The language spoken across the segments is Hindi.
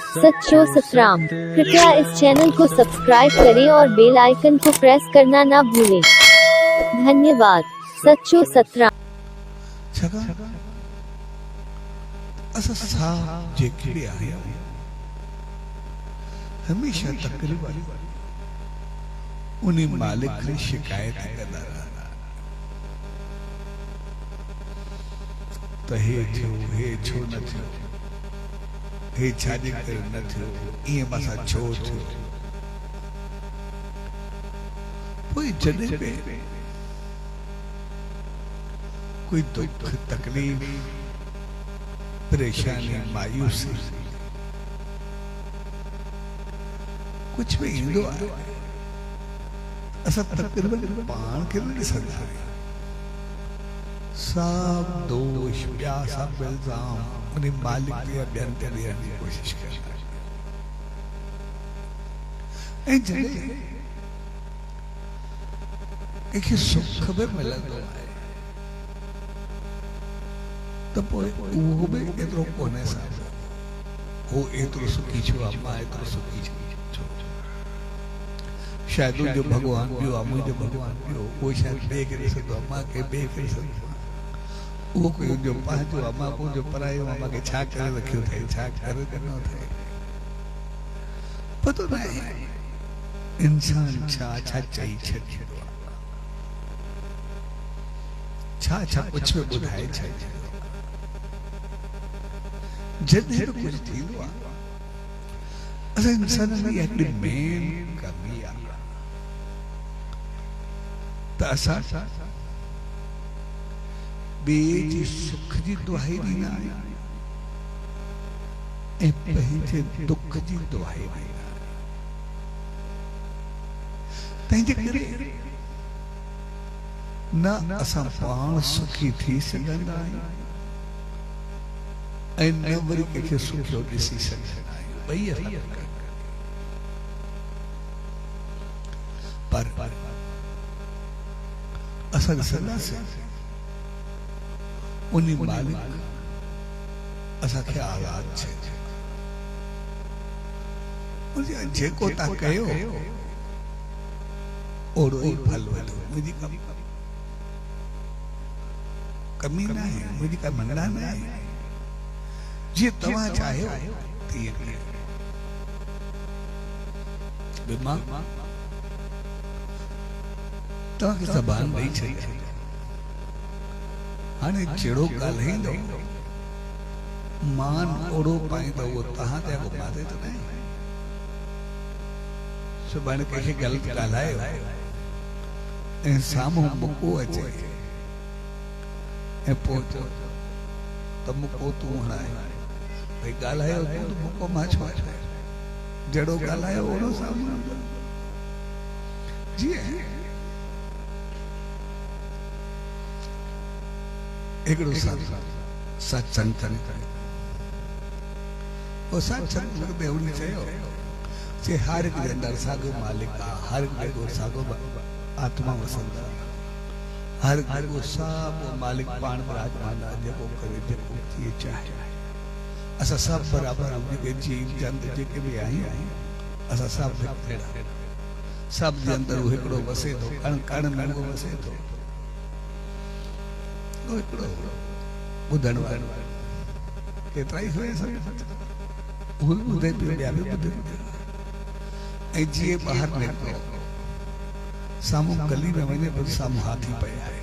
सच्चो सतराम। कृपया इस चैनल को सब्सक्राइब करें और बेल आइकन को प्रेस करना ना भूलें। धन्यवाद। सच्चो सतराम। असं साप जे किडे आहे हमेशा तकरीबन उन्हें मालिक की शिकायत करता रहा तो हे छो न थियो हे छाजे करे न थियो ये मसा छो थियो कोई जने पे कोई दुख तकलीफ परेशानी मायूसी कुछ भी इंदो आहे असा तकरीबन पाण के न ॾिसंदा आहियूं सब दोष ॿिया सब इल्ज़ाम उन मालिक ते ॿियनि ते ॾियण जी कोशिश कंदा आहियूं ऐं जॾहिं कंहिंखे सुख बि मिलंदो आहे तो पोइ उहो बि एतिरो कोन्हे साहिब हो एतिरो सुखी छो आहे मां एतिरो सुखी छो शायदि उनजो भॻवान ॿियो आहे मुंहिंजो भॻवान ॿियो उहो शायदि ॿिए खे ॾिसंदो आहे मां खे ॿिए खे ॾिसंदो आहे उहो कोई उनजो पंहिंजो आहे मां मुंहिंजो परायो आहे मूंखे छा करे रखियो अथई छा करे ॾिनो अथई पतो न आहे इंसान छा छा चई छॾींदो आहे छा छा कुझु बि ॿुधाए छॾींदो जॾहिं बि कुझु थींदो आहे असां इंसान में हिकिड़ी मेन कमी आहे त असां ॿिए जी सुख जी दुहाई ॾींदा आहियूं ऐं पंहिंजे दुख जी दुहाई ॾींदा आहियूं तंहिंजे करे न असां पाण सुखी थी सघंदा आहियूं ऐं न वरी कंहिंखे सुखियो ॾिसी सघंदा आहियूं ॿई पर असां ॾिसंदासीं उन मालिक असांखे आज़ाद छॾे जेको तव्हां कयो ओड़ो ई फल वठो मुंहिंजी कमी न आहे मुंहिंजी का मंडा न आहे जी तव्हां चाहियो तीअं कयो तव्हांखे ज़बान ॾेई छॾी हाणे जहिड़ो ॻाल्हाईंदो मान ओड़ो पाईंदो उहो तव्हां ते अॻो माते त न सुभाणे कंहिंखे ग़लति ॻाल्हायो ऐं साम्हूं मुको अचे ऐं पोइ चओ त मुको तूं हणाए भई ॻाल्हायो तूं त मुको मां छो हणाए जहिड़ो ॻाल्हायो ओड़ो साम्हूं जीअं हिकिड़ो सत्संग करे वो सत्संग में उन्हें चयो कि हर एक के अंदर सागो मालिक आ हर एक को सागो आत्मा वसंदा हर एक को सब मालिक पाण विराजमान आ जेको करे जेको थिए चाहे असा सब बराबर जेके जीव जंत जेके भी आहियूं असा सब भेड़ा सब जे अंदर वो हिकिड़ो वसे थो कण कण में वो वसे थो बुधण वारो केतिरा ई हुए उहे ॿुधे पियो ॿिया बि ॿुधे ऐं जीअं ॿाहिरि निकितो साम्हूं गली में वञे पियो साम्हूं हाथी पिया आहे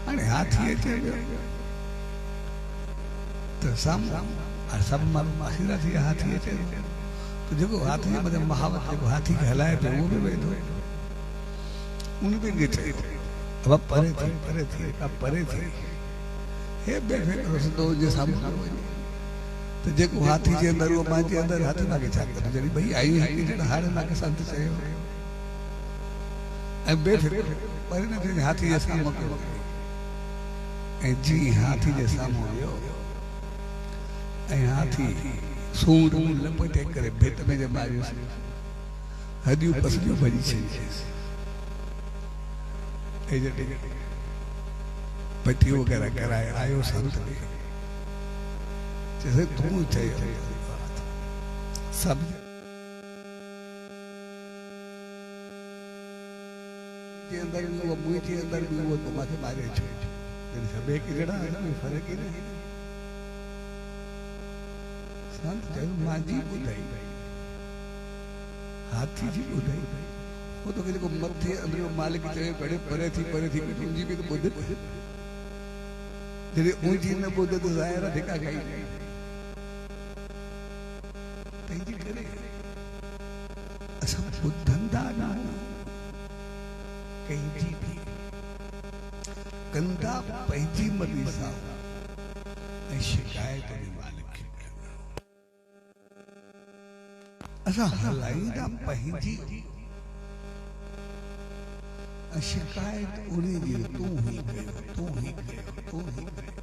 हाणे हाथी अचे पियो त साम्हूं सभु माण्हू मासीरा थी हाथी अचे त जेको हाथी मतिलबु महावत जेको हाथी खे हलाए पियो उहो बि वेठो उन बि ॾिठे अब परे थी हे बैठे रसदो जे सामने तो जेको हाथी जे अंदर वो मां जे अंदर हाथी ना के छा करे जड़ी भई आई है जे हारे ना के संत चयो ए बैठे परे न थे हाथी जे सामने के ए जी हाथी जे सामने वियो ए हाथी सूंड लपटे करे भेट में जे मारियो हदियूं पसलियूं भरी छे पट्टी वगैरह कराए आयो संत जैसे तू थे सब के अंदर वो मुई के अंदर भी वो तुम्हारे मारे छे तेरे सबे की जड़ा है कोई फर्क ही नहीं संत जब माजी बुधाई हाथी जी बुधाई वो तो किसी को मथे अंदर मालिक चले बड़े परे थी तुंजी भी तो बुध तेरे ऊंची न बुध तो जाहिर दिखा गई तेजी करे असा बुद्धंदा ना कहीं जी भी कंदा पैजी मरीसा शिकायत नहीं मालिक असा हलाईदा पैजी शिकायत उन्हीं जी तू ही कयो